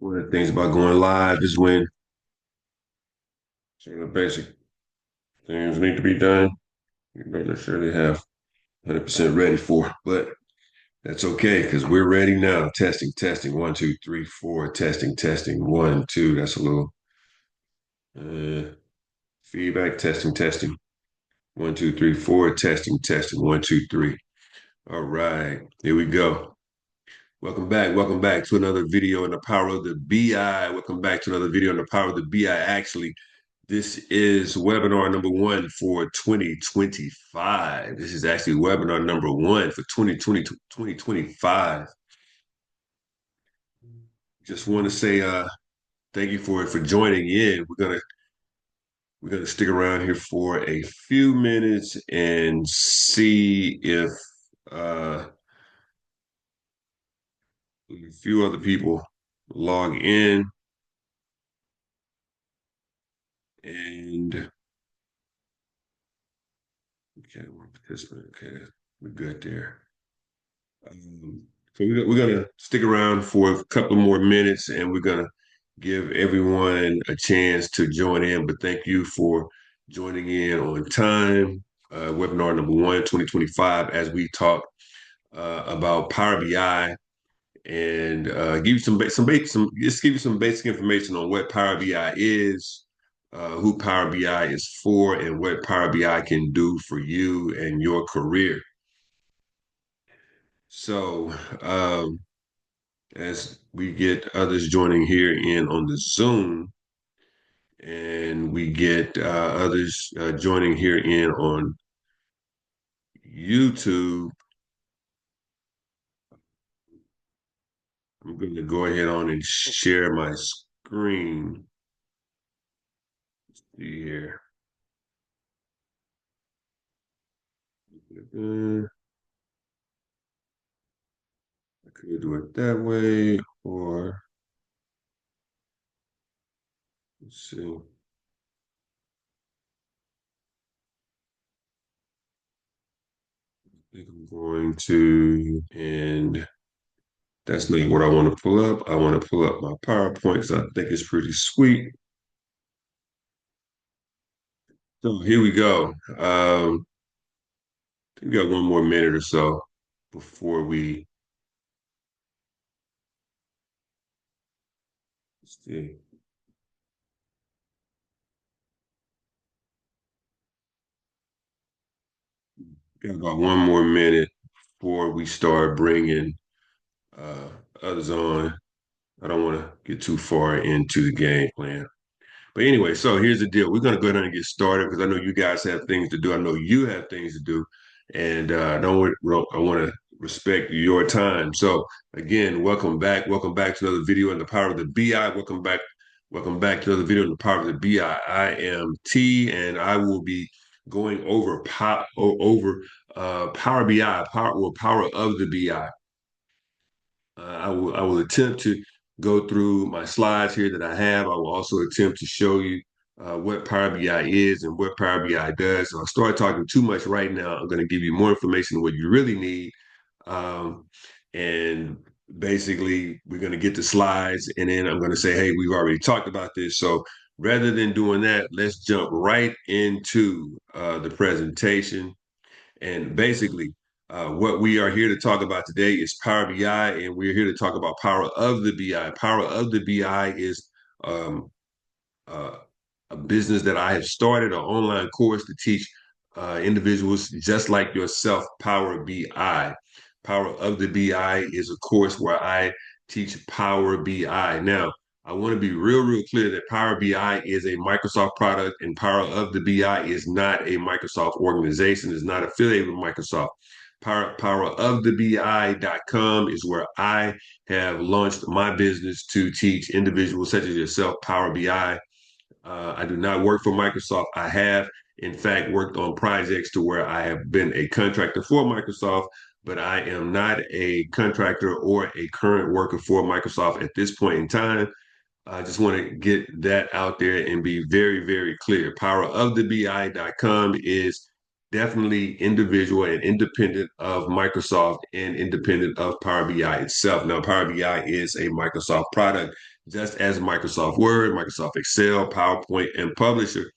One of the things about going live is when some of the basic things need to be done, you don't necessarily have 100% ready for, but that's okay because we're ready now. Testing, testing, one, two, three, four, testing, testing, one, two. That's a little uh, feedback, testing, testing, one, two, three, four, testing, testing, one, two, three. All right, here we go. Welcome back to another video in the power of the BI. Welcome back to another video in the power of the BI. Actually, this is webinar number one for 2025. This is actually webinar number one for 2020 2025. Just want to say thank you for joining in. We're gonna stick around here for a few minutes and see if uh, a few other people log in and okay, one participant. Okay, we're good there. So we're gonna stick around for a couple more minutes, and we're gonna give everyone a chance to join in. But thank you for joining in on time. Webinar number one, 2025, as we talk about Power BI and give you just give you some basic information on what Power BI is, who Power BI is for, and what Power BI can do for you and your career. So, as we get others joining here in on the Zoom, and we get others joining here in on YouTube. I'm going to go ahead on and share my screen. Let's see here. I could do it that way, or let's see. I think I'm going to, and that's not what I want to pull up. I want to pull up my PowerPoint, so I think it's pretty sweet. So here we go. We got one more minute or so before we see. Got about one more minute before we start bringing uh, others on. I don't want to get too far into the game plan. But anyway, so here's the deal. We're going to go ahead and get started because I know you guys have things to do. I know you have things to do. And I want to respect your time. So again, welcome back. Welcome back to another video in the power of the BI. Welcome back. Welcome back to another video in the power of the BI. I am T, and I will be going over Power BI, power of the BI. I will attempt to go through my slides here that I have. I will also attempt to show you what Power BI is and what Power BI does. So I'll start talking too much right now. I'm going to give you more information than what you really need. Um, and basically, we're going to get the slides, and then I'm going to say, hey, we've already talked about this. So rather than doing that, let's jump right into the presentation. And basically, what we are here to talk about today is Power BI, and we're here to talk about Power of the BI. Power of the BI is um, uh, a business that I have started, an online course to teach individuals just like yourself Power BI. Power of the BI is a course where I teach Power BI. Now, I want to be real clear that Power BI is a Microsoft product and Power of the BI is not a Microsoft organization, is not affiliated with Microsoft. Powerofthebi.com is where I have launched my business to teach individuals such as yourself Power BI. I do not work for Microsoft. I have, in fact, worked on projects to where I have been a contractor for Microsoft, but I am not a contractor or a current worker for Microsoft at this point in time. I just want to get that out there and be very clear. Powerofthebi.com is definitely individual and independent of Microsoft and independent of Power BI itself. Now, Power BI is a Microsoft product just as Microsoft Word, Microsoft Excel, PowerPoint, and Publisher.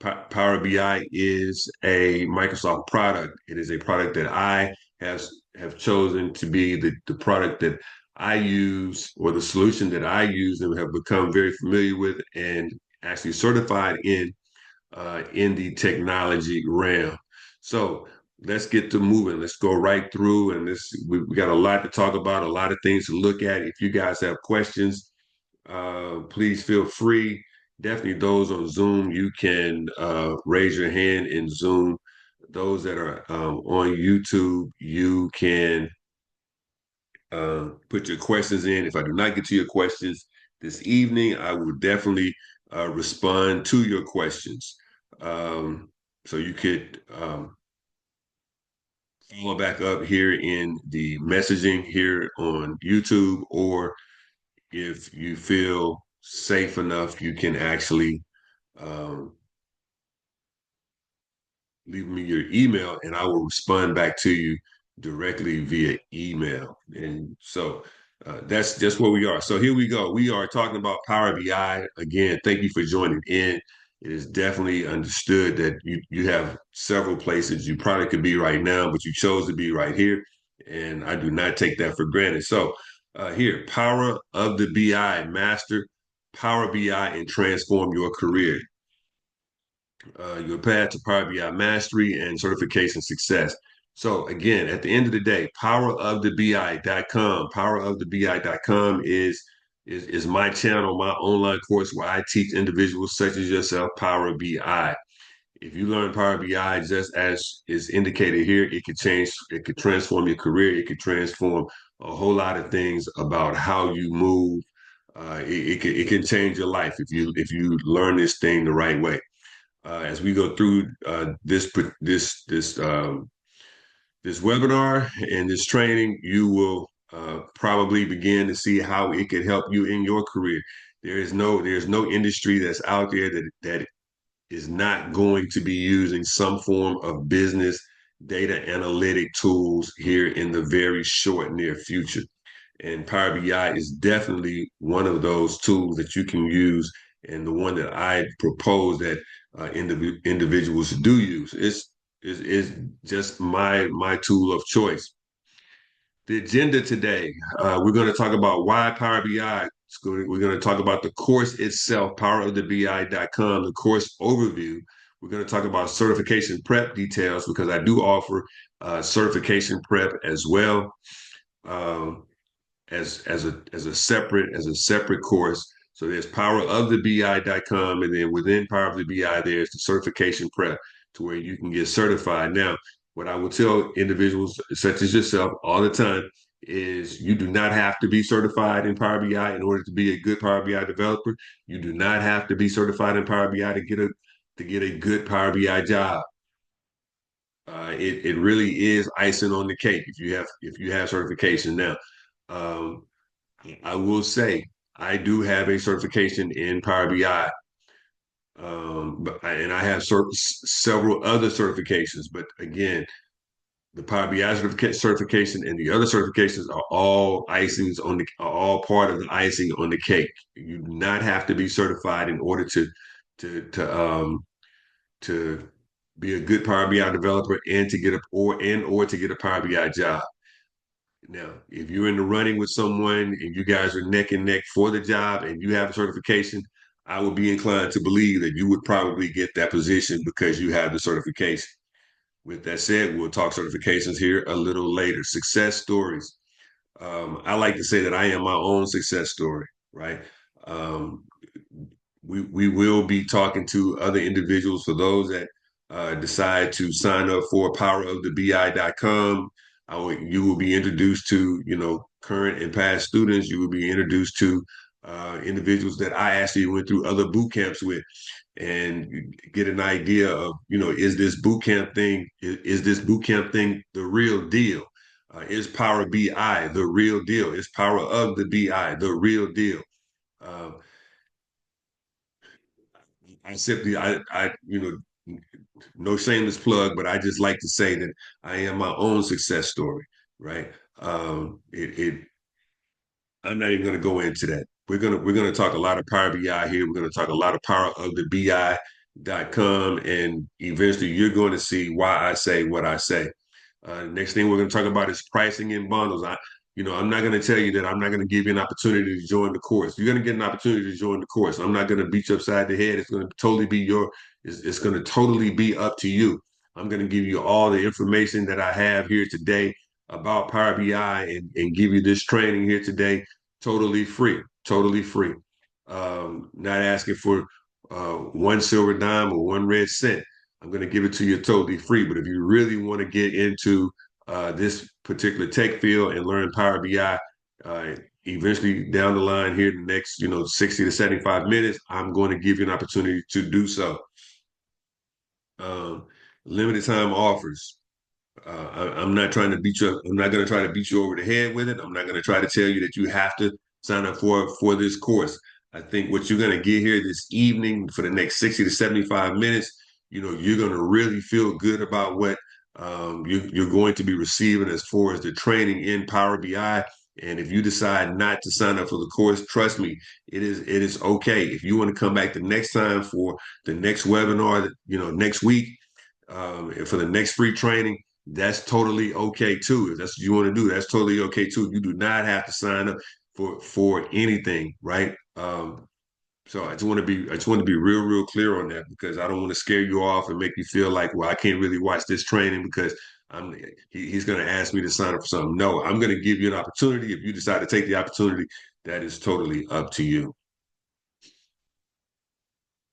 Power BI is a Microsoft product. It is a product that I have have chosen to be the product that I use, or the solution that I use and have become very familiar with and actually certified in the technology realm. So let's get to moving. Let's go right through, and we got a lot to talk about, a lot of things to look at. If you guys have questions, please feel free. Definitely those on Zoom, you can raise your hand in Zoom. Those that are on YouTube, you can put your questions in. If I do not get to your questions this evening, I will definitely respond to your questions. So you could follow back up here in the messaging here on YouTube, or if you feel safe enough, you can actually um, leave me your email and I will respond back to you directly via email. And so that's just where we are. So here we go. We are talking about Power BI. Again, thank you for joining in. It is definitely understood that you have several places you probably could be right now, but you chose to be right here. And I do not take that for granted. So here, Power of the BI, master Power BI and transform your career, your path to Power BI mastery and certification success. So again, at the end of the day, powerofthebi.com. Powerofthebi.com is my channel, my online course where I teach individuals such as yourself Power BI. If you learn Power BI just as is indicated here, it could transform your career, it could transform a whole lot of things about how you move. It can change your life if you learn this thing the right way. As we go through this webinar and this training, you will probably begin to see how it could help you in your career. There's no industry that's out there that is not going to be using some form of business data analytic tools here in the very short near future. And Power BI is definitely one of those tools that you can use, and the one that I propose that individuals do use. Is just my tool of choice. The agenda today, we're going to talk about why Power BI. We're going to talk about the course itself, powerofthebi.com, the course overview. We're going to talk about certification prep details because I do offer certification prep as well. Um, as a separate course. So there's powerofthebi.com, and then within Power of the BI, there's the certification prep to where you can get certified. Now, what I will tell individuals such as yourself all the time is you do not have to be certified in Power BI in order to be a good Power BI developer. You do not have to be certified in Power BI to get a good Power BI job. It really is icing on the cake if you have certification. Now, um, I will say I do have a certification in Power BI, and I have several other certifications. But again, the Power BI certification and the other certifications are all are all part of the icing on the cake. You do not have to be certified in order to to um, to be a good Power BI developer and to get or to get a Power BI job. Now, if you're in the running with someone and you guys are neck and neck for the job and you have a certification, I would be inclined to believe that you would probably get that position because you have the certification. With that said, we'll talk certifications here a little later. Success stories. I like to say that I am my own success story, right? Um, we will be talking to other individuals for those that decide to sign up for powerofthebi.com. You will be introduced to, current and past students. You will be introduced to individuals that I actually went through other boot camps with, and get an idea of, is this boot camp thing the real deal? Is Power BI the real deal? Is Power of the BI the real deal? Uh, no shameless plug, but I just like to say that I am my own success story, right? I'm not even going to go into that. we're gonna talk a lot of Power BI here. We're gonna talk a lot of power of the BI.com, and eventually you're going to see why I say what I say. Next thing we're going to talk about is pricing in bundles. I'm not going to tell you that I'm not going to give you an opportunity to join the course. You're going to get an opportunity to join the course. I'm not going to beat you upside the head. It's going to totally be it's going to totally be up to you. I'm going to give you all the information that I have here today about Power BI and give you this training here today totally free, totally free. Not asking for one silver dime or one red cent. I'm going to give it to you totally free. But if you really want to get into this particular tech field and learn Power BI, eventually down the line here, the next 60 to 75 minutes, I'm going to give you an opportunity to do so. Um, Limited time offers. I'm not trying to beat you up. I'm not going to try to beat you over the head with it. I'm not going to try to tell you that you have to sign up for this course. I think what you're going to get here this evening for the next 60 to 75 minutes, you're going to really feel good about what you're going to be receiving as far as the training in Power BI. And if you decide not to sign up for the course, trust me, it is okay. If you want to come back the next time for the next webinar, next week, for the next free training, that's totally okay too. If that's what you want to do, that's totally okay too. You do not have to sign up for anything, right? So I just want to be real clear on that because I don't want to scare you off and make you feel like, well, I can't really watch this training because he's going to ask me to sign up for something. No, I'm going to give you an opportunity. If you decide to take the opportunity, that is totally up to you.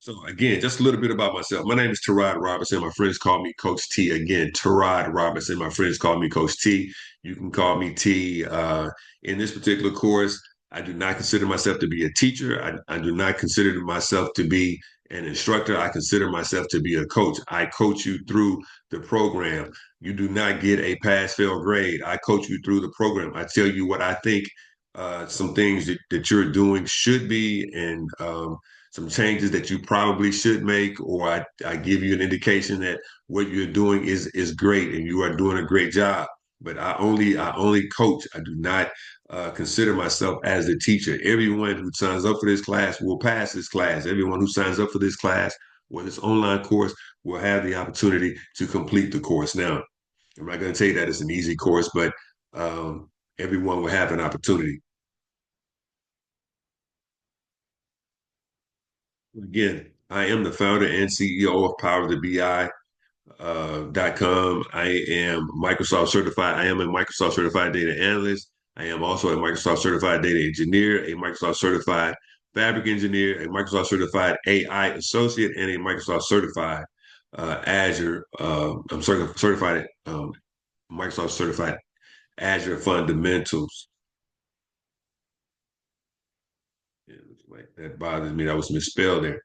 So again, just a little bit about myself. My name is Terod Robinson. My friends call me Coach T. Again, Terod Robinson. My friends call me Coach T. You can call me T. In this particular course, I do not consider myself to be a teacher. I do not consider myself to be an instructor. I consider myself to be a coach. I coach you through the program. You do not get a pass-fail grade. I coach you through the program. I tell you what I think some things that you're doing should be, and some changes that you probably should make, or I give you an indication that what you're doing is great and you are doing a great job. But I only coach. I do not consider myself as a teacher. Everyone who signs up for this class will pass this class. Everyone who signs up for this class or this online course will have the opportunity to complete the course. Now, I'm not going to tell you that it's an easy course, but everyone will have an opportunity. Again, I am the founder and CEO of Power of the BI. .com. I am Microsoft certified. I am a Microsoft certified data analyst. I am also a Microsoft certified data engineer, a Microsoft certified fabric engineer, a Microsoft certified AI associate, and a Microsoft certified Azure. I'm certified Microsoft certified Azure fundamentals. Yeah, that bothers me. That was misspelled there.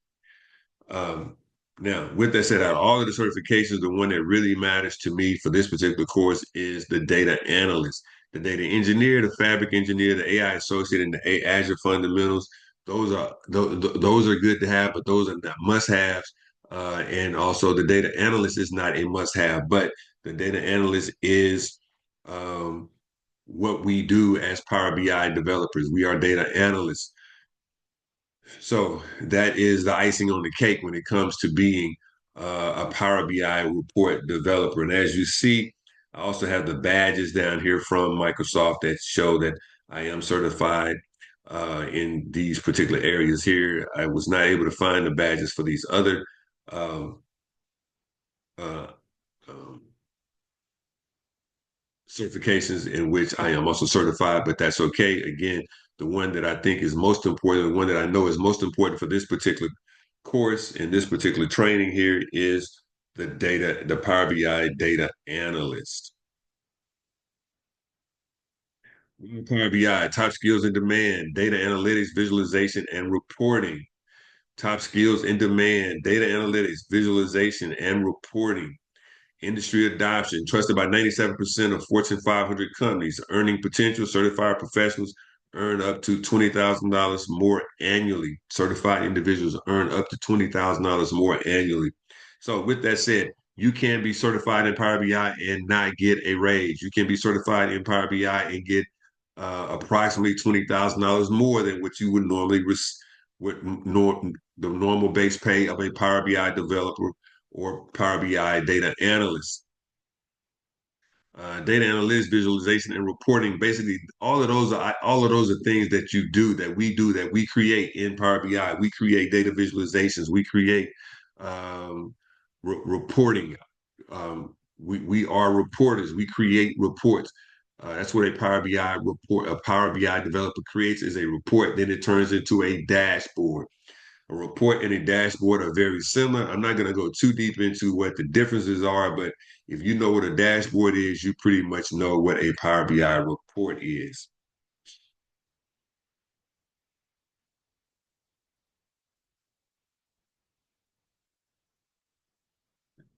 Um, Now, with that said, out of all of the certifications, the one that really matters to me for this particular course is the data analyst, the data engineer, the fabric engineer, the AI associate, and the Azure fundamentals. Those are good to have, but those are not must-haves. And also, the data analyst is not a must-have, but the data analyst is um, what we do as Power BI developers. We are data analysts. So that is the icing on the cake when it comes to being a Power BI report developer. And as you see, I also have the badges down here from Microsoft that show that I am certified in these particular areas here. I was not able to find the badges for these other um, uh, um, certifications in which I am also certified, but that's okay. Again, the one that I think is most important, the one that I know is most important for this particular course and this particular training here is the Power BI data analyst. Power BI, top skills in demand, data analytics, visualization, and reporting. Top skills in demand, data analytics, visualization, and reporting. Industry adoption, trusted by 97% of Fortune 500 companies. Earning potential, certified professionals earn up to $20,000 more annually. Certified individuals earn up to $20,000 more annually. So, with that said, you can be certified in Power BI and not get a raise. You can be certified in Power BI and get approximately $20,000 more than what you would normally with the normal base pay of a Power BI developer or Power BI data analyst. Data analytics, visualization, and reporting. Basically, all of those are things that you do, that we create in Power BI. We create data visualizations. We create um, reporting. We are reporters. We create reports. That's what a Power BI developer creates is a report. Then it turns into a dashboard. A report and a dashboard are very similar. I'm not going to go too deep into what the differences are, but if you know what a dashboard is, you pretty much know what a Power BI report is.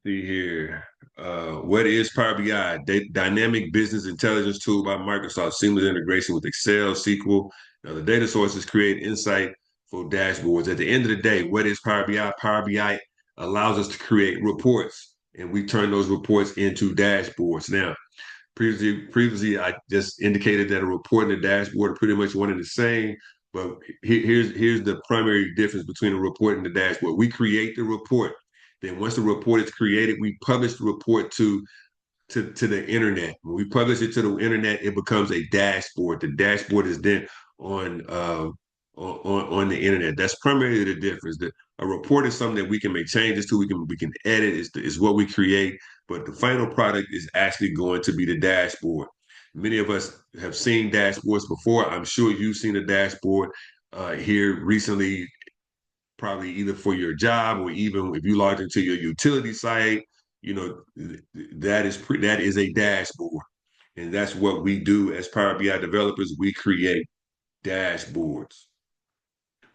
See here. What is Power BI? Dynamic business intelligence tool by Microsoft, seamless integration with Excel, SQL, and other data sources, create insight for dashboards. At the end of the day, what is Power BI? Power BI allows us to create reports, and we turn those reports into dashboards. Now, previously, I just indicated that a report and a dashboard are pretty much one and the same. But here's the primary difference between a report and the dashboard. We create the report. Then once the report is created, we publish the report to the internet. When we publish it to the internet, it becomes a dashboard. The dashboard is then on uh, on the internet. That's primarily the difference. A report is something that we can make changes to. We can edit. Is what we create, but the final product is actually going to be the dashboard. Many of us have seen dashboards before. I'm sure you've seen a dashboard here recently, probably either for your job or even if you logged into your utility site. You know that is a dashboard, and that's what we do as Power BI developers. We create dashboards.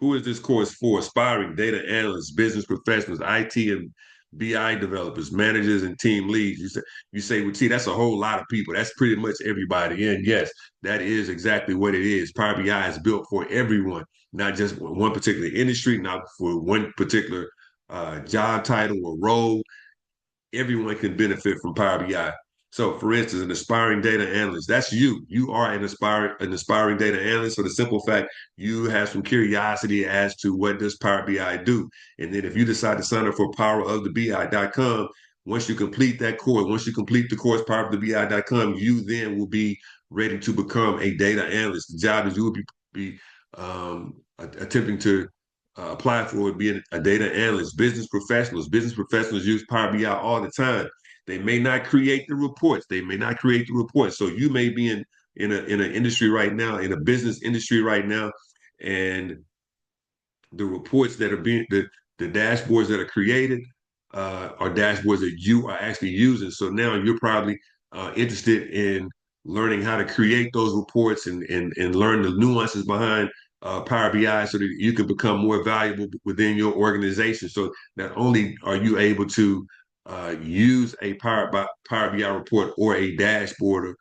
Who is this course for? Aspiring data analysts, business professionals, IT and BI developers, managers, and team leads. You say, well, see, that's a whole lot of people. That's pretty much everybody. And yes, that is exactly what it is. Power BI is built for everyone, not just one particular industry, not for one particular job title or role. Everyone can benefit from Power BI. So, for instance, an aspiring data analyst, that's you. You are an aspiring data analyst for the simple fact you have some curiosity as to what does Power BI do. And then if you decide to sign up for powerofthebi.com, once you complete that course, once you complete the course powerofthebi.com, you then will be ready to become a data analyst. The job is you will be attempting to apply for would be a data analyst, business professionals. Business professionals use Power BI all the time. They may not create the reports. They may not create the reports. So you may be in an industry right now, in a business industry right now, and the reports that are the dashboards that are created are dashboards that you are actually using. So now you're probably interested in learning how to create those reports and learn the nuances behind Power BI so that you can become more valuable within your organization. So not only are you able to use a Power BI report or a dashboard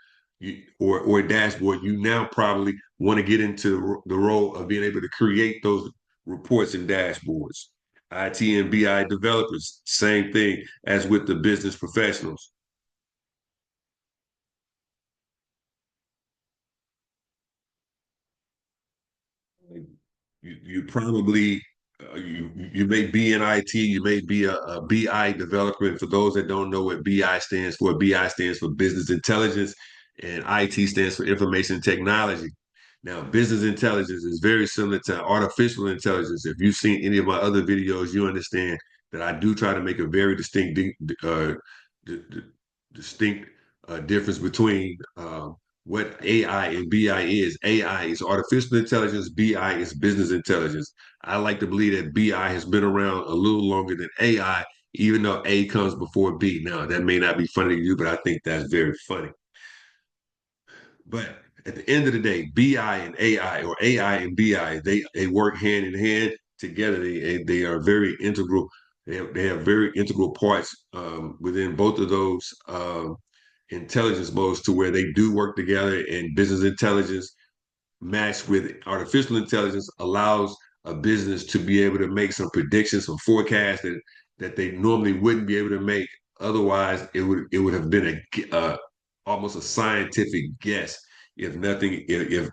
or a dashboard, you now probably want to get into the role of being able to create those reports and dashboards. IT and BI developers, same thing as with the business professionals. You probably you may be in IT, you may be a BI developer. And for those that don't know what BI stands for, BI stands for business intelligence, and IT stands for information technology. Now, business intelligence is very similar to artificial intelligence. If you've seen any of my other videos, you understand that I do try to make a very distinct difference between what AI and BI is. AI is artificial intelligence, BI is business intelligence. I like to believe that BI has been around a little longer than AI, even though A comes before B. Now, that may not be funny to you, but I think that's very funny. But at the end of the day, BI and AI or AI and BI, they work hand in hand together. They are very integral. They have very integral parts within both of those intelligence modes to where they do work together. And business intelligence matched with artificial intelligence allows a business to be able to make some predictions, some forecasts that they normally wouldn't be able to make. Otherwise, it would have been a almost a scientific guess. if nothing, if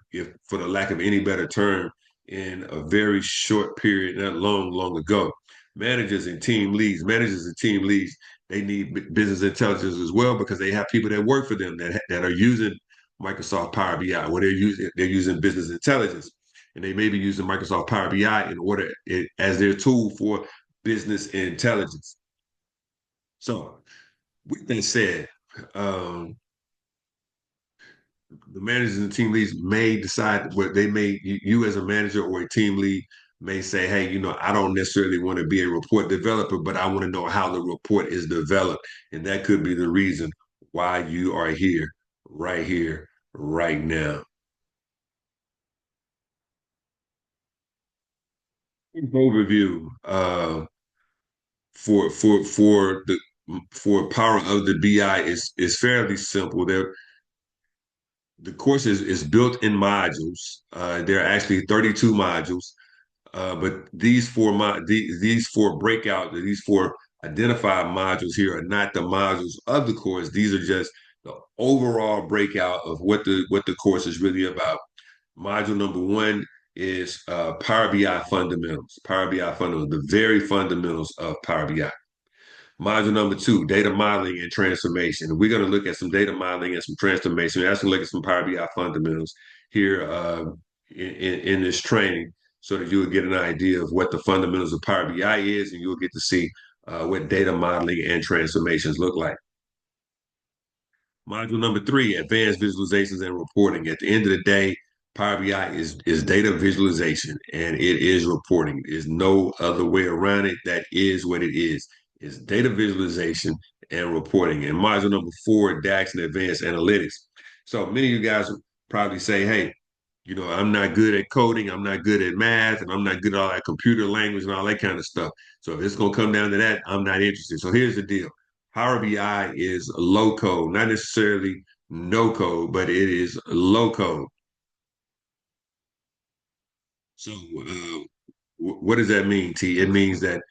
for the lack of any better term, in a very short period, not long ago. Managers and team leads, they need business intelligence as well because they have people that work for them that are using Microsoft Power BI, or they're using business intelligence, and they may be using Microsoft Power BI in order as their tool for business intelligence. So, with that said, um, the managers and team leads may decide what they may you as a manager or a team lead may say, hey, I don't necessarily want to be a report developer, but I want to know how the report is developed. And that could be the reason why you are here, right now. Overview for power of the BI is fairly simple. The course is built in modules. There are actually 32 modules. But these four these four identified modules here are not the modules of the course. These are just the overall breakout of what the course is really about. Module number one is Power BI fundamentals. Power BI fundamentals, the very fundamentals of Power BI. Module number two, data modeling and transformation. We're going to look at some data modeling and some transformation. We're actually look at some Power BI fundamentals here in this training so that you will get an idea of what the fundamentals of Power BI is, and you'll get to see what data modeling and transformations look like. Module number three, advanced visualizations and reporting. At the end of the day, Power BI is data visualization and it is reporting. There's no other way around it. That is what it is. It's data visualization and reporting. And module number four, DAX and advanced analytics. So many of you guys would probably say, hey, I'm not good at coding, I'm not good at math, and I'm not good at all that computer language and all that kind of stuff. So if it's going to come down to that, I'm not interested. So here's the deal. Power BI is low code, not necessarily no code, but it is low code. So what does that mean, T? It means that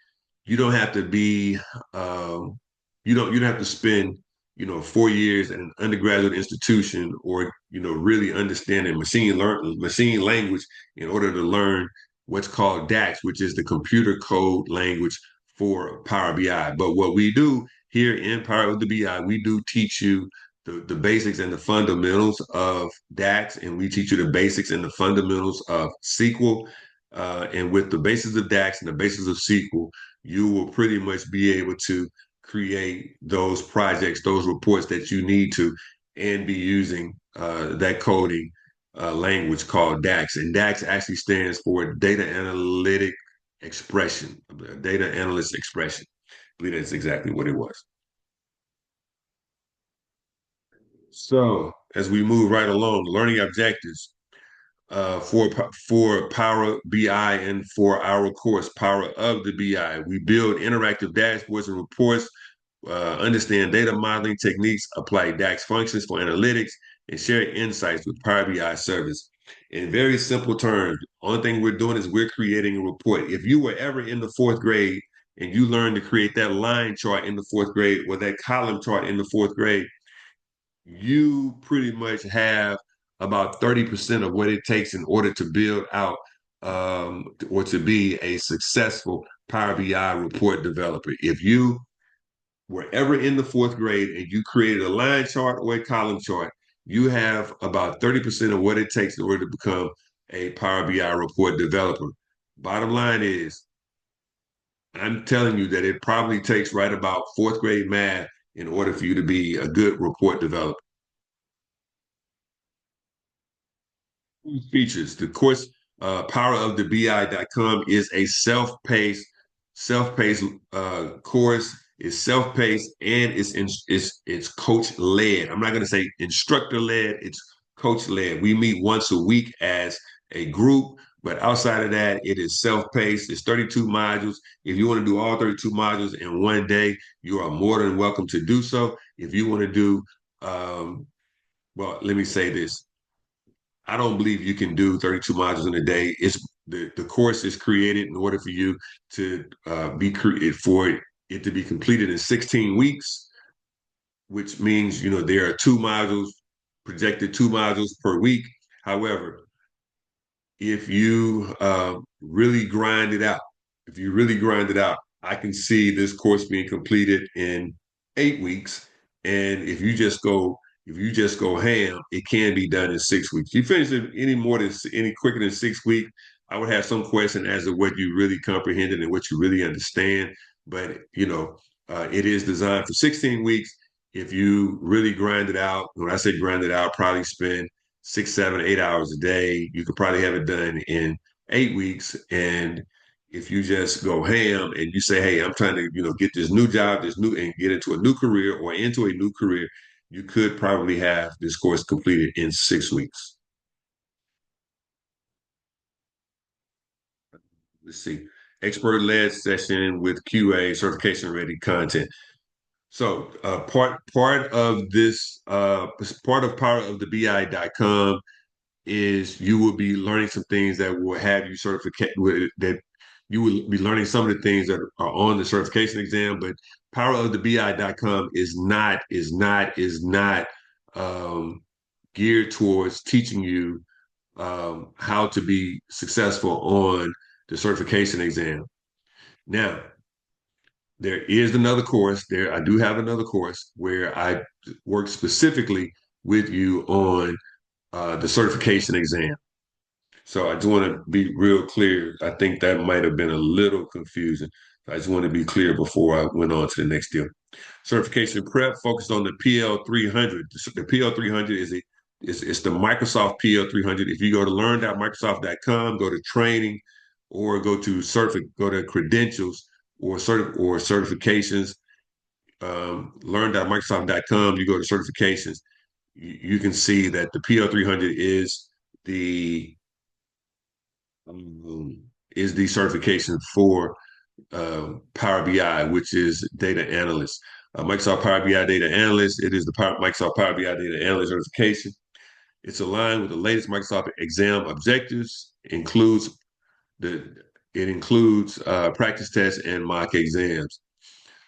you don't have to be um, you don't have to spend 4 years at an undergraduate institution or really understanding machine language in order to learn what's called DAX, which is the computer code language for Power BI. But what we do here in Power of the BI, we do teach you the basics and the fundamentals of DAX, and we teach you the basics and the fundamentals of SQL. And with the basis of DAX and the basis of SQL, you will pretty much be able to create those projects, those reports that you need to, and be using that coding language called DAX. And DAX actually stands for Data Analytic Expression, Data Analyst Expression. I believe that's exactly what it was. So as we move right along, learning objectives for Power BI and for our course, Power of the BI. We build interactive dashboards and reports, understand data modeling techniques, apply DAX functions for analytics, and share insights with Power BI service. In very simple terms, only thing we're doing is we're creating a report. If you were ever in the fourth grade and you learned to create that line chart in the fourth grade or that column chart in the fourth grade, you pretty much have about 30% of what it takes in order to build out or to be a successful Power BI report developer. If you were ever in the fourth grade and you created a line chart or a column chart, you have about 30% of what it takes in order to become a Power BI report developer. Bottom line is, I'm telling you that it probably takes right about fourth grade math in order for you to be a good report developer. Features. The course powerofthebi.com is a self-paced course. It's self-paced and it's coach led. I'm not going to say instructor led. It's coach led. We meet once a week as a group, but outside of that, it is self-paced. It's 32 modules. If you want to do all 32 modules in one day, you are more than welcome to do so. If you want to do, well, let me say this. I don't believe you can do 32 modules in a day. It's the course is created in order for you to be created for it to be completed in 16 weeks, which means there are two modules projected 2 modules per week. However, if you really grind it out, if you really grind it out, I can see this course being completed in 8 weeks. And if you just go ham, it can be done in 6 weeks. If you finish it any quicker than 6 weeks, I would have some question as to what you really comprehended and what you really understand. But it is designed for 16 weeks. If you really grind it out, when I say grind it out, probably spend 6, 7, 8 hours a day. You could probably have it done in 8 weeks. And if you just go ham and you say, "Hey, I'm trying to, get this new job, and get into a new career or into a new career," you could probably have this course completed in 6 weeks. Let's see. Expert-led session with QA certification-ready content. So part of this part of power of the BI.com is you will be learning some things that will have you certificate that you will be learning some of the things that are on the certification exam, but powerofthebi.com is not um, geared towards teaching you how to be successful on the certification exam. Now, there is another course there. I do have another course where I work specifically with you on the certification exam. So I just want to be real clear. I think that might have been a little confusing. I just want to be clear before I went on to the next deal. Certification prep focused on the PL 300. The PL 300 it's the Microsoft PL 300. If you go to learn.microsoft.com, go to training, or go to credentials or certifications. Learn.microsoft.com. You go to certifications. You can see that the PL 300 the um, is the certification for Power BI, which is data analyst. Microsoft Power BI data analyst. It is the Microsoft Power BI data analyst certification. It's aligned with the latest Microsoft exam objectives. The it includes practice tests and mock exams.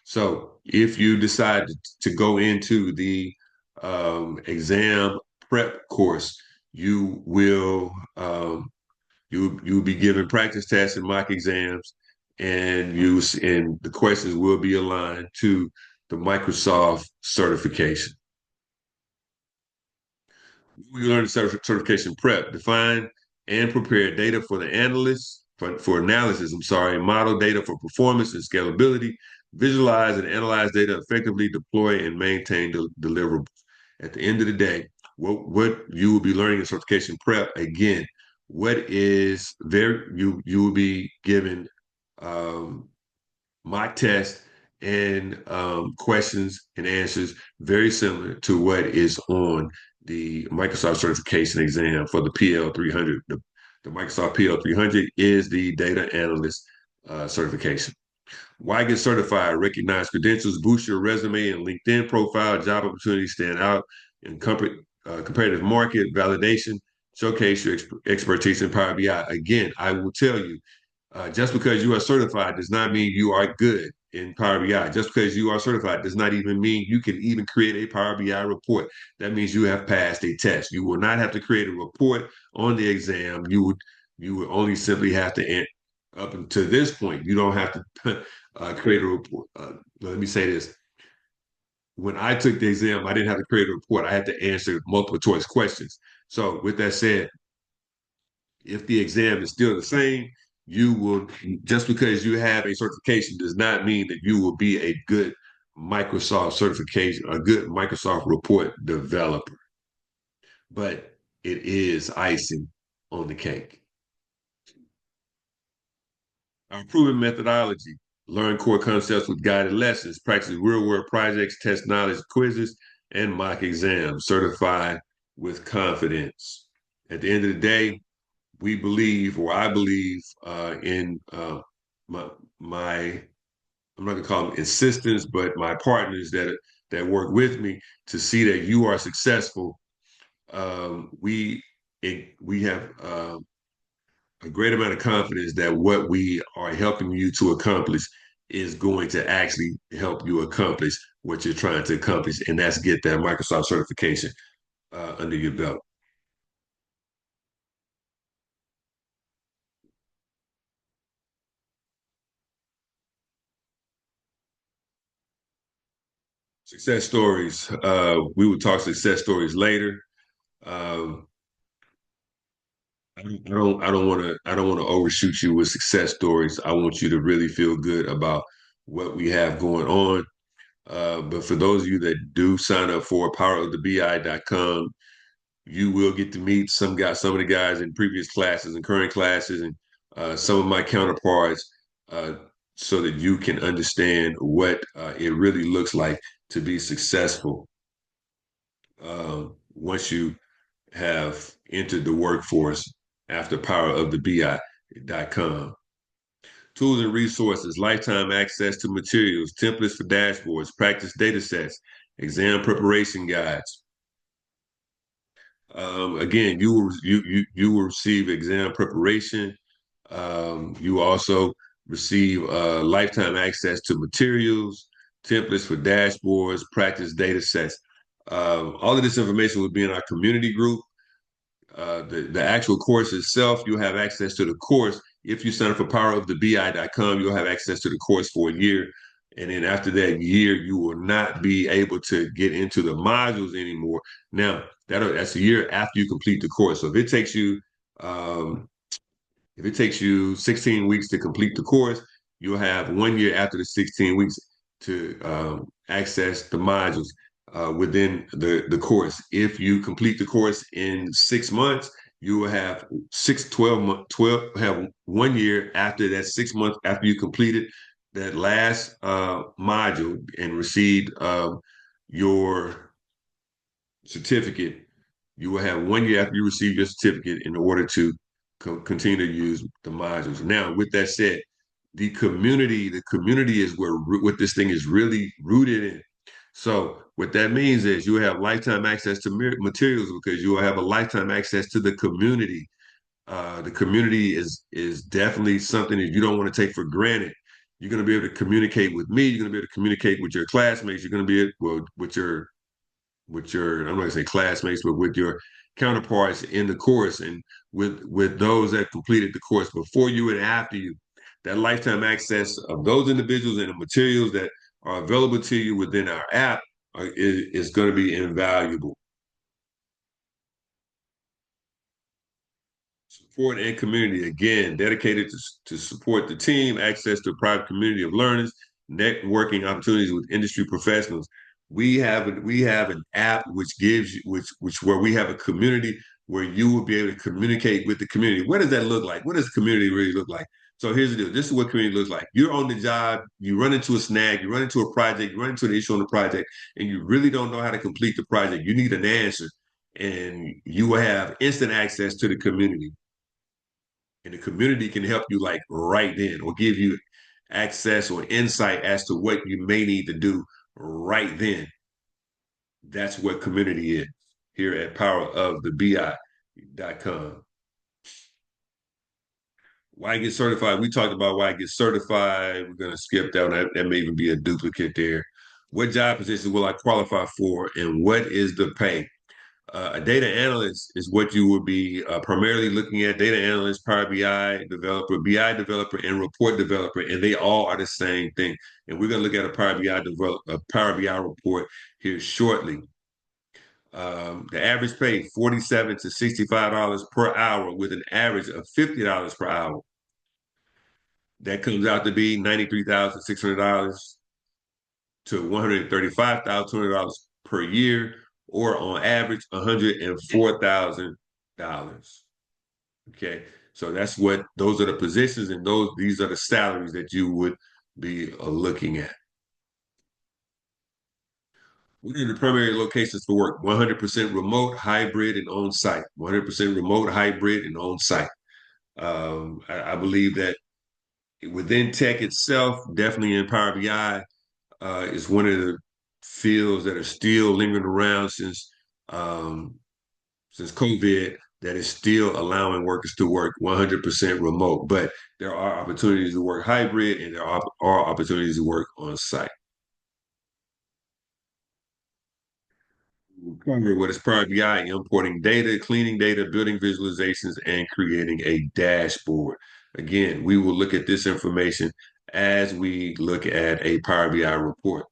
So if you decide to go into the exam prep course, you will you'll be given practice tests and mock exams, and the questions will be aligned to the Microsoft certification. We learn certification prep, define and prepare data for the analysts for analysis. I'm sorry, model data for performance and scalability, visualize and analyze data effectively, deploy and maintain deliverables. At the end of the day, what you will be learning in certification prep again, what is very you will be given um, mock test and questions and answers very similar to what is on the Microsoft certification exam for the PL 300. The Microsoft PL 300 is the data analyst certification. Why get certified? Recognize credentials, boost your resume and LinkedIn profile, job opportunities stand out in competitive market validation, showcase your expertise in Power BI. Again, I will tell you, just because you are certified does not mean you are good in Power BI. Just because you are certified does not even mean you can even create a Power BI report. That means you have passed a test. You will not have to create a report on the exam. You would only simply have to up until this point. You don't have to create a report. Let me say this: when I took the exam, I didn't have to create a report. I had to answer multiple choice questions. So, with that said, if the exam is still the same, you will, just because you have a certification does not mean that you will be a good Microsoft certification, a good Microsoft report developer. But it is icing on the cake. Our proven methodology: learn core concepts with guided lessons, practice real world projects, test knowledge quizzes, and mock exams, certify with confidence. At the end of the day, we believe, or I believe, in my my I'm not gonna call them insistence, but my partners that work with me to see that you are successful. We have a great amount of confidence that what we are helping you to accomplish is going to actually help you accomplish what you're trying to accomplish, and that's get that Microsoft certification. under your belt. Success stories. We will talk success stories later. Um, I don't want to overshoot you with success stories. I want you to really feel good about what we have going on. But for those of you that do sign up for powerofthebi.com, you will get to meet some of the guys in previous classes and current classes, and some of my counterparts, uh, so that you can understand what it really looks like to be successful once you have entered the workforce after powerofthebi.com. Tools and resources, lifetime access to materials, templates for dashboards, practice data sets, exam preparation guides. Again, you will receive exam preparation. You also receive lifetime access to materials, templates for dashboards, practice data sets. All of this information will be in our community group. The actual course itself, you'll have access to the course. If you sign up for powerofthebi.com, you'll have access to the course for a year. And then after that year, you will not be able to get into the modules anymore. Now, that's a year after you complete the course. So um, if it takes you 16 weeks to complete the course, you'll have 1 year after the 16 weeks to access the modules within the course. If you complete the course in 6 months, you will have 12 have 1 year after that, 6 months after you completed that last module and received your certificate. You will have 1 year after you receive your certificate in order to continue to use the modules. Now, with that said, the community is where what this thing is really rooted in. So what that means is you have lifetime access to materials because you will have a lifetime access to the community. The community is definitely something that you don't want to take for granted. You're going to be able to communicate with me. You're going to be able to communicate with your classmates. You're going to be able, well, with your I'm not gonna say classmates, but with your counterparts in the course and with those that completed the course before you and after you. That lifetime access of those individuals and the materials that are available to you within our app is going to be invaluable. Support and community, again, dedicated to support the team, access to a private community of learners, networking opportunities with industry professionals. We have an app which gives you which where we have a community where you will be able to communicate with the community. What does that look like? What does community really look like? So here's the deal. This is what community looks like. You're on the job, you run into a snag, you run into a project, you run into an issue on the project, and you really don't know how to complete the project. You need an answer. And you will have instant access to the community, and the community can help you like right then or give you access or insight as to what you may need to do right then. That's what community is here at powerofthebi.com. Why get certified? We talked about why get certified. We're going to skip that one. That may even be a duplicate there. What job position will I qualify for, and what is the pay? A data analyst is what you would be primarily looking at. Data analyst, Power BI developer, and report developer, and they all are the same thing. And we're going to look at a Power BI report here shortly. The average pay $47 to $65 per hour, with an average of $50 per hour. That comes out to be $93,600 to $135,200 per year, or on average, $104,000. Okay, so those are the positions, and these are the salaries that you would be looking at. What are the primary locations for work? 100% remote, hybrid, and on site. 100% remote, hybrid, and on site. I believe that within tech itself, definitely in Power BI, is one of the fields that are still lingering around um, since COVID, that is still allowing workers to work 100% remote. But there are opportunities to work hybrid, and are opportunities to work on site. cover what is Power BI, importing data, cleaning data, building visualizations, and creating a dashboard. Again, we will look at this information as we look at a Power BI report.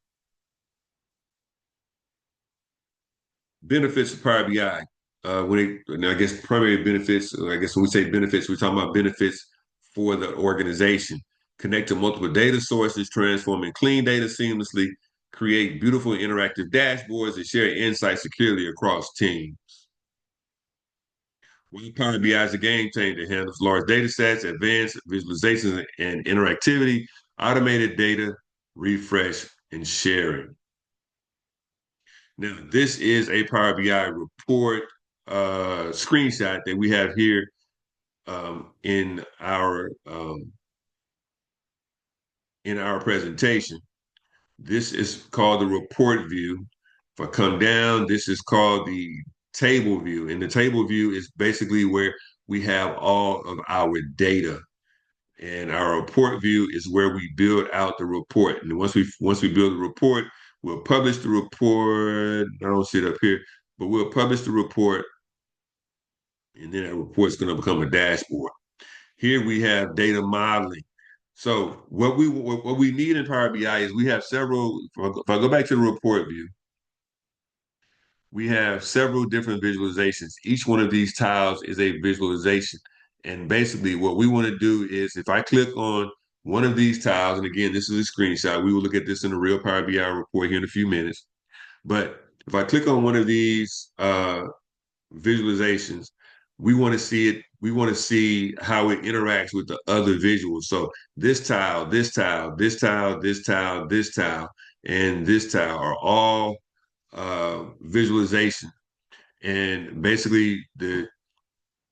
Benefits of Power BI. And I guess primary benefits, I guess when we say benefits, we're talking about benefits for the organization. Connect to multiple data sources, transforming clean data seamlessly, create beautiful interactive dashboards, and share insights securely across teams. Well, Power BI is a game changer. It handles large data sets, advanced visualizations and interactivity, automated data refresh and sharing. Now, this is a Power BI report screenshot that we have here in our presentation. This is called the report view. If I come down, this is called the table view. And the table view is basically where we have all of our data. And our report view is where we build out the report. And once we build the report, we'll publish the report. I don't see it up here, but we'll publish the report, and then that report is going to become a dashboard. Here we have data modeling. So what we need in Power BI is we have several. If I go back to the report view, we have several different visualizations. Each one of these tiles is a visualization. And basically, what we want to do is if I click on one of these tiles, and again, this is a screenshot, we will look at this in a real Power BI report here in a few minutes. But if I click on one of these visualizations, we want to see it. We want to see how it interacts with the other visuals. So this tile, this tile, this tile, this tile, this tile, and this tile are all visualization. And basically, the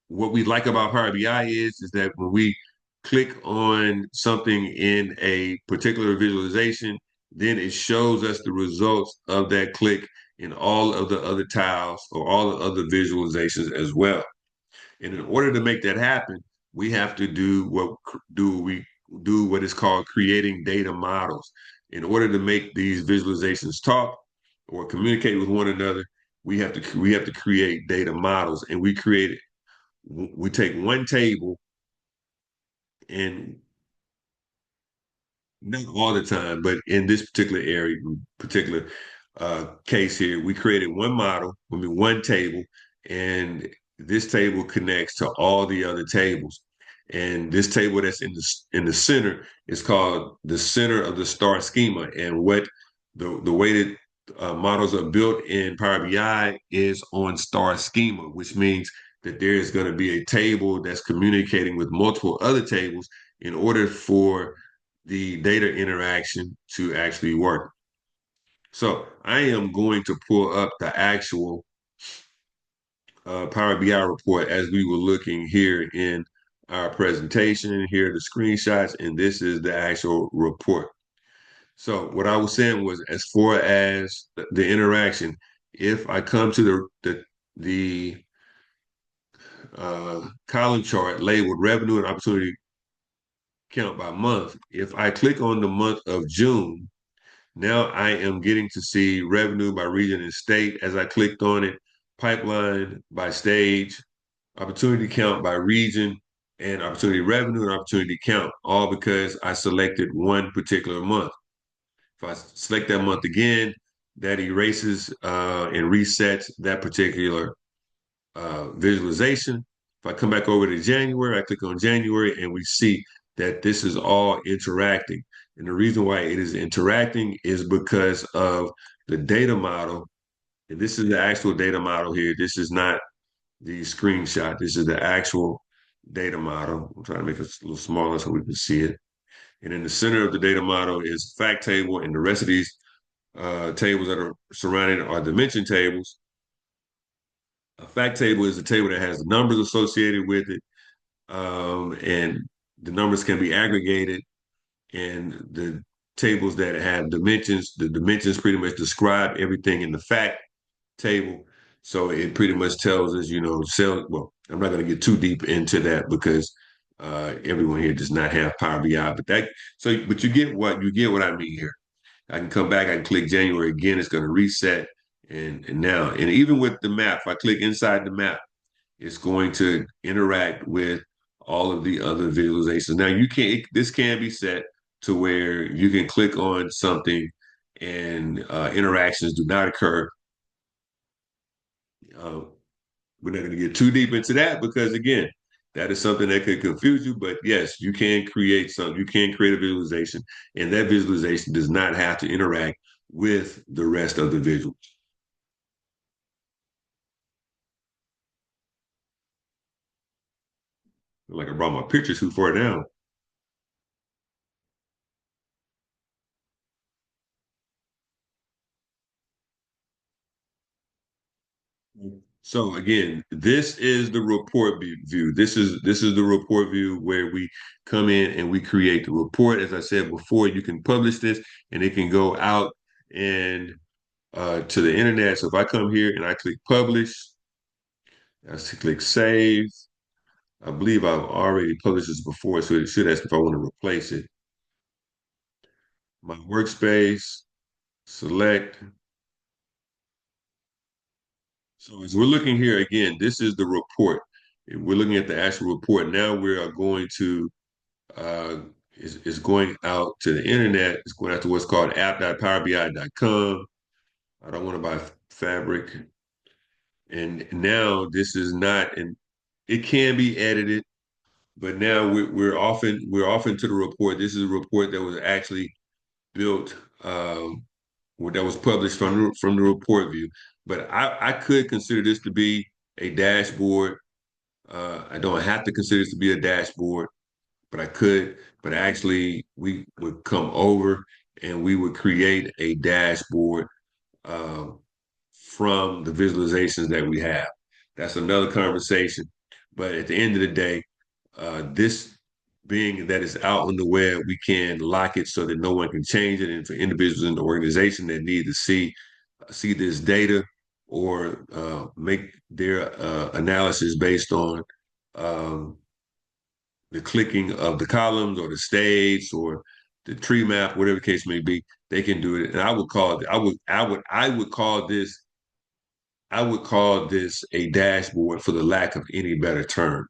what we like about Power BI is that when we click on something in a particular visualization, then it shows us the results of that click in all of the other tiles or all the other visualizations as well. And in order to make that happen, we have to do what is called creating data models. In order to make these visualizations talk or communicate with one another, we have to create data models, and we take one table and not all the time, but in this particular area, particular case here, we created one model, one table, and this table connects to all the other tables. And this table that's in the center is called the center of the star schema. And what the way that models are built in Power BI is on star schema, which means that there is going to be a table that's communicating with multiple other tables in order for the data interaction to actually work. So I am going to pull up the actual Power BI report as we were looking here in our presentation. Here are the screenshots, and this is the actual report. So what I was saying was, as far as the interaction, if I come to the column chart labeled revenue and opportunity count by month, if I click on the month of June, now I am getting to see revenue by region and state as I clicked on it, pipeline by stage, opportunity count by region, and opportunity revenue and opportunity count, all because I selected one particular month. If I select that month again, that erases and resets that particular visualization. If I come back over to January, I click on January, and we see that this is all interacting. And the reason why it is interacting is because of the data model. And this is the actual data model here. This is not the screenshot. This is the actual data model. I'm trying to make it a little smaller so we can see it. And in the center of the data model is fact table, and the rest of these tables that are surrounding are dimension tables. A fact table is a table that has the numbers associated with it, and the numbers can be aggregated. And the tables that have dimensions, the dimensions pretty much describe everything in the fact table. So it pretty much tells us, well, I'm not going to get too deep into that because everyone here does not have Power BI, but you get what I mean here. I can come back, I can click January again, it's going to reset, And now, and even with the map, if I click inside the map, it's going to interact with all of the other visualizations. Now you can this can be set to where you can click on something and interactions do not occur. Uh, we're not going to get too deep into that because again, that is something that could confuse you. But yes, you can create something. You can create a visualization, and that visualization does not have to interact with the rest of the visuals. Like I brought my picture too far down. So again, this is the report view. This is the report view where we come in and we create the report. As I said before, you can publish this and it can go out and to the internet. So if I come here and I click publish, I click save. I believe I've already published this before, so it should ask if I want to replace it. My workspace, select. So as we're looking here again, this is the report. If we're looking at the actual report. Now we are going to uh, is going out to the internet. It's going out to what's called app.powerbi.com. I don't want to buy Fabric. And now this is not, and it can be edited, but now we're often to the report. This is a report that was actually built, that was published from the report view. But I could consider this to be a dashboard. I don't have to consider this to be a dashboard, but I could. But actually, we would come over and we would create a dashboard uh, from the visualizations that we have. That's another conversation. But at the end of the day, this being that it's out on the web, we can lock it so that no one can change it. And for individuals in the organization that need to see this data or make their analysis based on um, the clicking of the columns or the stage or the tree map, whatever the case may be, they can do it. And I would call this a dashboard for the lack of any better term.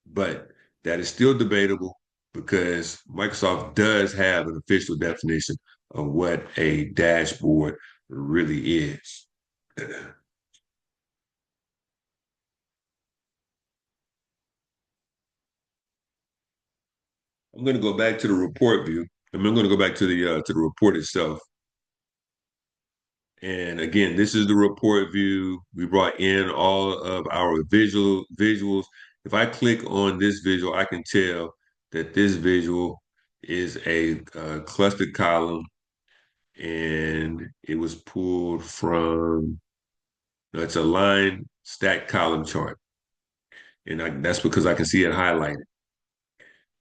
But that is still debatable because Microsoft does have an official definition of what a dashboard really is. I'm going to go back to the report view. I'm going to go back to the report itself. And again, this is the report view. We brought in all of our visuals. If I click on this visual, I can tell that this visual is a clustered column, and it was pulled from. No, it's a line stacked column chart, and that's because I can see it highlighted.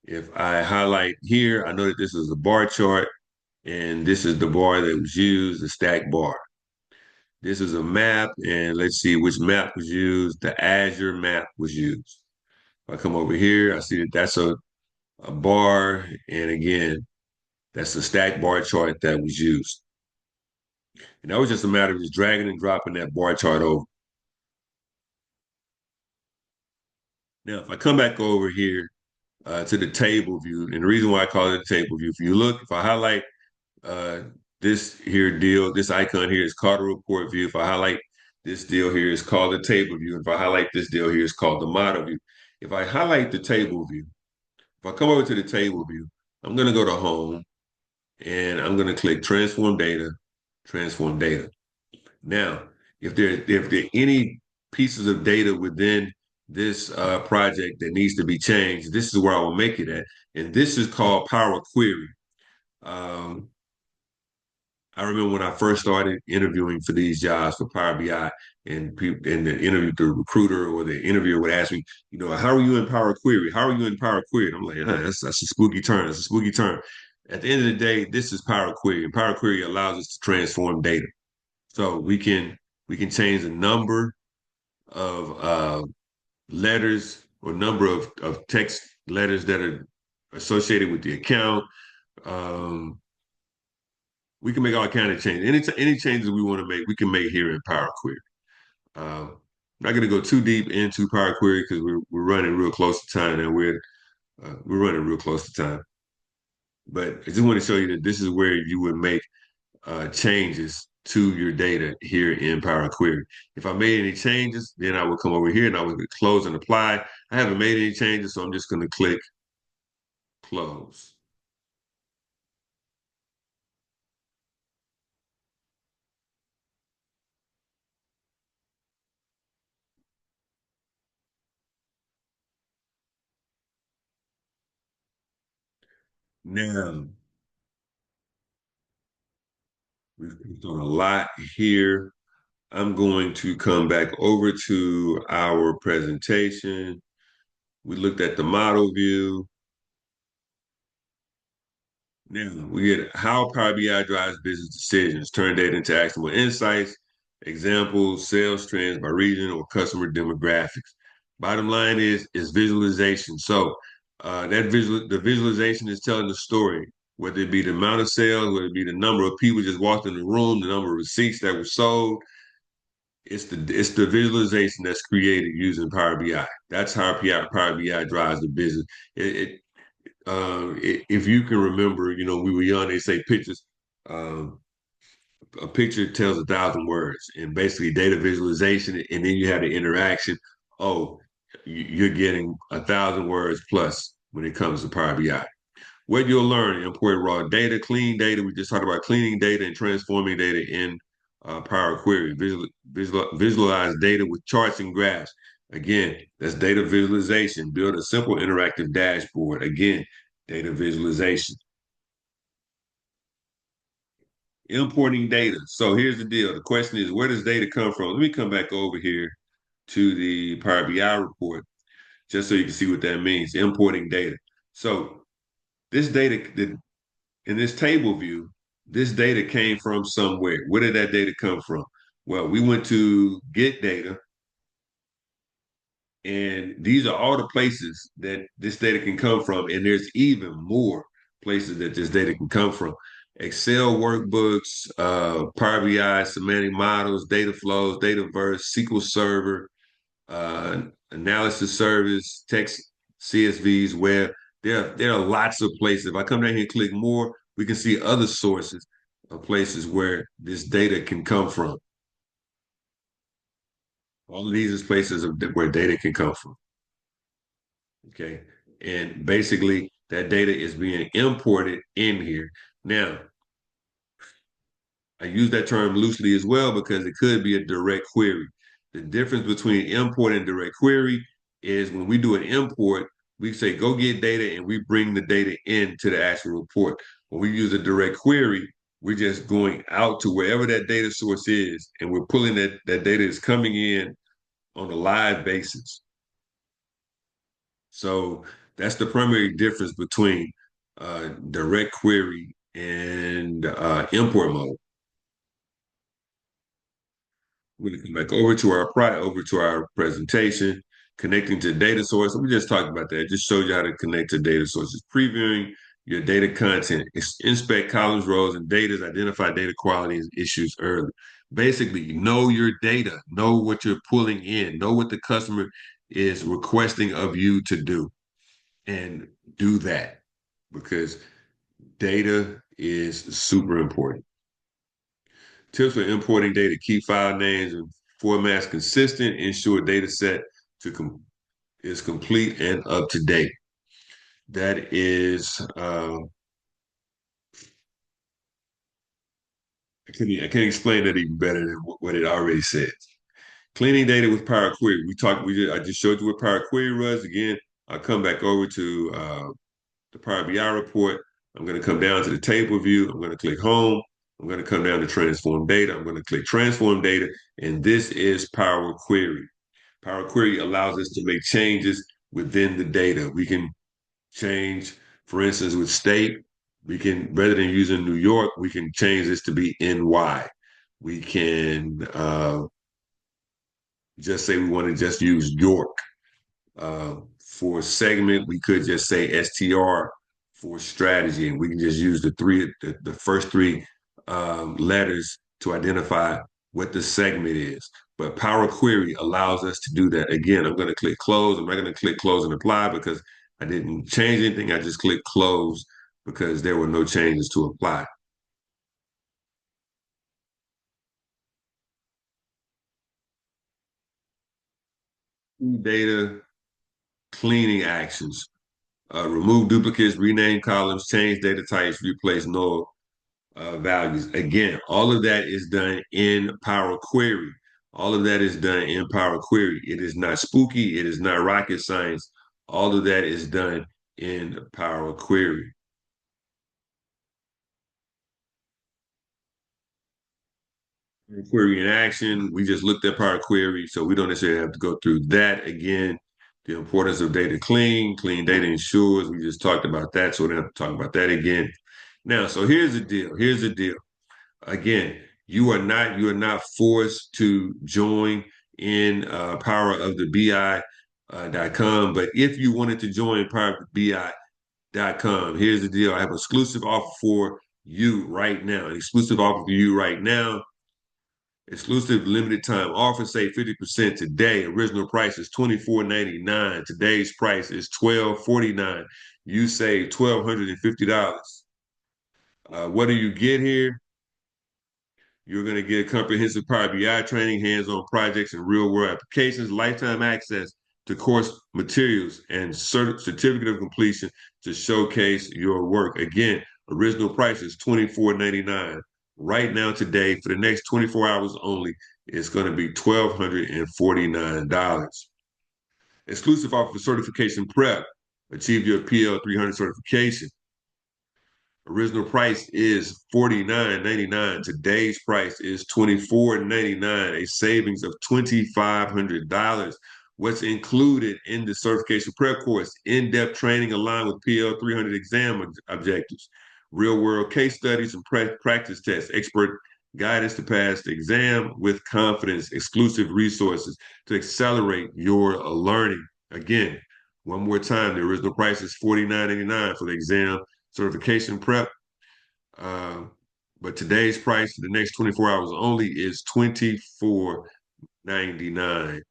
If I highlight here, I know that this is a bar chart, and this is the bar that was used, the stack bar. This is a map, and let's see which map was used. The Azure map was used. If I come over here, I see that that's a bar, and again, that's a stack bar chart that was used. And that was just a matter of just dragging and dropping that bar chart over. Now, if I come back over here to the table view, and the reason why I call it a table view, if you look, if I highlight uh, this here deal, this icon here is called a report view. If I highlight this deal here, is called a table view. If I highlight this deal here, it's called the model view. If I highlight the table view, if I come over to the table view, I'm going to go to home and I'm going to click transform data, transform data. Now, if there are any pieces of data within this project that needs to be changed, this is where I will make it at. And this is called Power Query. Um, I remember when I first started interviewing for these jobs for Power BI, and people in the interview, the recruiter or the interviewer would ask me, how are you in Power Query? How are you in Power Query? And I'm like, that's a spooky term. That's a spooky term. At the end of the day, this is Power Query, and Power Query allows us to transform data. So we can change the number of letters or number of text letters that are associated with the account. Um, we can make all kind of changes. Any changes we want to make, we can make here in Power Query. Not going to go too deep into Power Query because we're running real close to time, and we're running real close to time. But I just want to show you that this is where you would make changes to your data here in Power Query. If I made any changes, then I would come over here and I would close and apply. I haven't made any changes, so I'm just going to click close. Now, we've done a lot here. I'm going to come back over to our presentation. We looked at the model view. Now we get how Power BI drives business decisions, turn data into actionable insights, examples, sales trends by region or customer demographics. Bottom line is visualization. So the visualization is telling the story, whether it be the amount of sales, whether it be the number of people just walked in the room, the number of receipts that were sold. It's the visualization that's created using Power BI. That's how Power BI drives the business. It, if you can remember, we were young. They say pictures. Um, a picture tells 1,000 words, and basically data visualization, and then you have the interaction. Oh, you're getting 1,000 words plus when it comes to Power BI. What you'll learn: import raw data, clean data. We just talked about cleaning data and transforming data in Power Query. Visualize data with charts and graphs. Again, that's data visualization. Build a simple interactive dashboard. Again, data visualization. Importing data. So here's the deal. The question is, where does data come from? Let me come back over here to the Power BI report just so you can see what that means. Importing data. So this data, in this table view, this data came from somewhere. Where did that data come from? Well, we went to get data, and these are all the places that this data can come from. And there's even more places that this data can come from. Excel workbooks, Power BI, semantic models, data flows, Dataverse, SQL Server, uh, analysis service, text, CSVs, web. There are lots of places. If I come down here and click more, we can see other sources of places where this data can come from. All of these is places where data can come from. Okay. And basically, that data is being imported in here. Now, I use that term loosely as well because it could be a direct query. The difference between import and direct query is when we do an import, we say go get data and we bring the data into the actual report. When we use a direct query, we're just going out to wherever that data source is and we're pulling that data is coming in on a live basis. So that's the primary difference between direct query and import mode. We're going to come back over to our presentation, connecting to data source. We just talked about that. Just showed you how to connect to data sources, previewing your data content, inspect columns, rows, and data, identify data quality issues early. Basically, know your data, know what you're pulling in, know what the customer is requesting of you to do, and do that because data is super important. Tips for importing data: keep file names and formats consistent, ensure data set is complete and up to date. That is, I can't explain that even better than what it already says. Cleaning data with Power Query. I just showed you what Power Query was. Again, I'll come back over to the Power BI report. I'm going to come down to the table view. I'm going to click home. I'm going to come down to transform data. I'm going to click transform data. And this is Power Query. Power Query allows us to make changes within the data. We can change, for instance, with state, we can, rather than using New York, we can change this to be NY. We can just say we want to just use York. For segment, we could just say STR for strategy, and we can just use the first three letters to identify what the segment is. But Power Query allows us to do that. Again, I'm going to click close. I'm not going to click close and apply because I didn't change anything. I just clicked close because there were no changes to apply. Data cleaning actions. Remove duplicates, rename columns, change data types, replace null values. Again, all of that is done in Power Query. All of that is done in Power Query. It is not spooky. It is not rocket science. All of that is done in Power Query. Query in action. We just looked at Power Query, so we don't necessarily have to go through that again. The importance of data clean data ensures. We just talked about that, so we don't have to talk about that again. Now, so here's the deal. Here's the deal. Again, you are not forced to join in Power of the BI.com. But if you wanted to join Power of the BI.com, here's the deal. I have an exclusive offer for you right now. An exclusive offer for you right now. Exclusive limited time offer, save 50% today. Original price is $24.99. Today's price is $12.49. You save $1,250. What do you get here? You're going to get comprehensive Power BI training, hands-on projects and real-world applications, lifetime access to course materials, and certificate of completion to showcase your work. Again, original price is $24.99. Right now, today, for the next 24 hours only, it's going to be $1,249. Exclusive offer for certification prep. Achieve your PL 300 certification. Original price is $49.99. Today's price is $24.99, a savings of $2,500. What's included in the certification prep course? In-depth training aligned with PL 300 exam objectives, real-world case studies and practice tests, expert guidance to pass the exam with confidence, exclusive resources to accelerate your learning. Again, one more time, the original price is $49.99 for the exam certification prep. Uh, but today's price for the next 24 hours only is $24.99.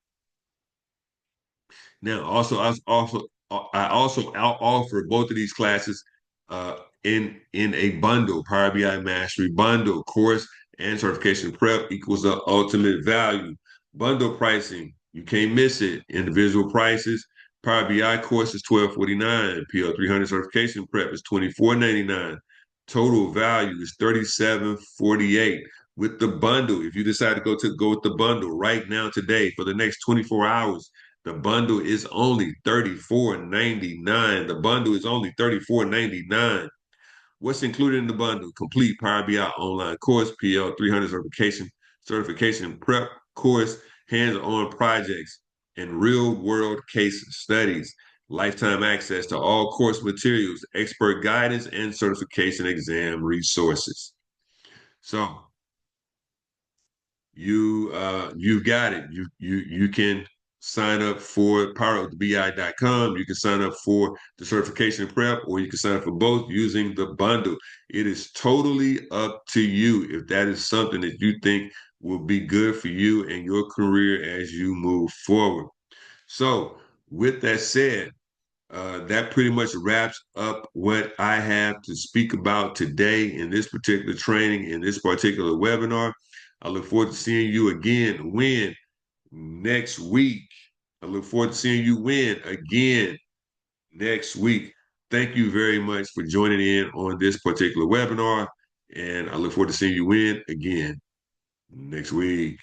Now, I also offer both of these classes in a bundle, Power BI Mastery bundle, course and certification prep equals the ultimate value. Bundle pricing, you can't miss it. Individual prices, Power BI course is $12.49. PL 300 certification prep is $24.99. Total value is $37.48 with the bundle. If you decide to go with the bundle right now today for the next 24 hours, the bundle is only $34.99. The bundle is only $34.99. What's included in the bundle? Complete Power BI online course, PL 300 certification prep course, hands-on projects, and real-world case studies. Lifetime access to all course materials, expert guidance, and certification exam resources. So you've got it. You can sign up for powerofthebi.com. You can sign up for the certification prep, or you can sign up for both using the bundle. It is totally up to you if that is something that you think will be good for you and your career as you move forward. So, with that said, that pretty much wraps up what I have to speak about today in this particular training, in this particular webinar. I look forward to seeing you again when next week. I look forward to seeing you win again next week. Thank you very much for joining in on this particular webinar, and I look forward to seeing you win again next week.